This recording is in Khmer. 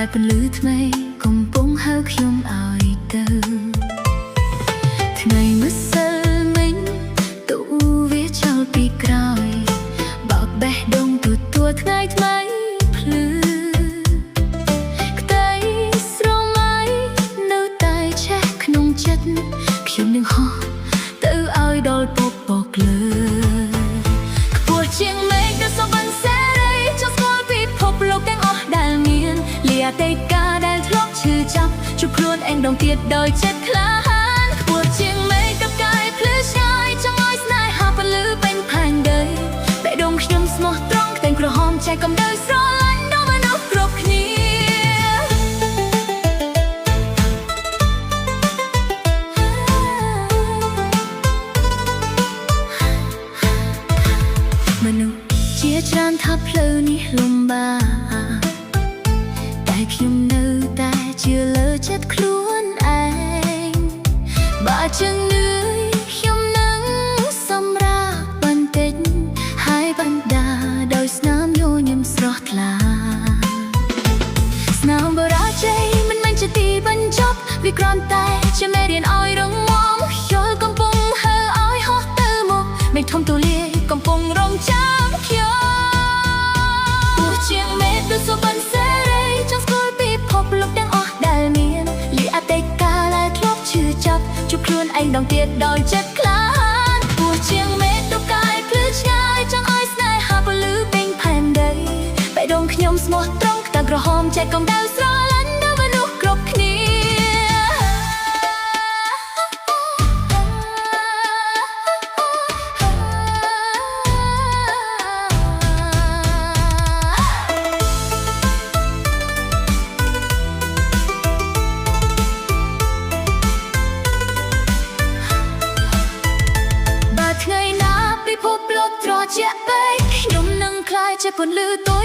តែពន្លឺថ្មីកំពុងហៅខ្ញុំឲ្យទៅថ្ងៃម្សិលមិញទូវាចោលពីក្រោយបោកបេះដូងទទួលថ្ងៃថ្មីភ្លឺក្តីស្រមៃនៅតែឆេះក្នុងចិត្តខ្ញុំនឹងហោះទៅឲ្យដល់ពពកលើខ្ពស់ជាងមេឃដែលសុបិនសេរីចង់ស្គាល់ពិភពលោកទាំងអស់ដែលមានលាអតីតកាលដែលធ្លាប់ឈឺចាប់ជួបខ្លួនឯងដងទៀតដោយចិត្តក្លាហានខ្ពស់ជាងមេឃกับកាយភ្លឺឆ្ងាយចង់ឲ្យស្នេហាពន្លឺពេញផែនដីបេះដូងខ្ញុំស្មោះត្រង់តែក្រហមចែកកំដៅស្រឡាញ់ដល់មនុស្សគ្រប់គ្នាមនុស្សជាច្រើនថាផ្លូវនេះលំបាកតែខ្ញុំនៅតែជឿលើចិត្តខ្លួនឯងបើជើងនឿយខ្ញុំនឹងសម្រាកបន្តិចហើយបណ្ដាដោយស្នាមញញឹមស្រស់ថ្លាស្នាមបរាជ័យមិនមែនជាទីបញ្ចប់វាគ្រាន់តែជាមេរៀនឲ្យរងមាំខ្យល់កំពុងហើរឲ្យហោះទៅមកមេឃធំទូលាយកំពុងរងចាំខ្ញុំពោះជាងមេឃដូចសុបិនសេរីចង់ស្គាល់ពិភពលោកទាំងអស់ដែលមានលីអតីតកាលដែលធ្លាប់ឈឺចាប់ជួបខ្លួនឯងដងទៀតដោយចិត្តក្លាហានពោះជាងមេឃទៅកាយភ្លឺឆ្ងាយចង់ឲ្យស្នេហាពន្លឺពេញផែនដីបេះដូងខ្ញុំស្មោះត្រង់តែក្រហមចែកកំដៅស្រឡាញ់ដល់មនុស្សគ្រប់គ្នាថ្ងៃណាពិភពលោកត្រជាក់ពេកខ្ញុំនឹងខ្លាយជាពន្លឺtối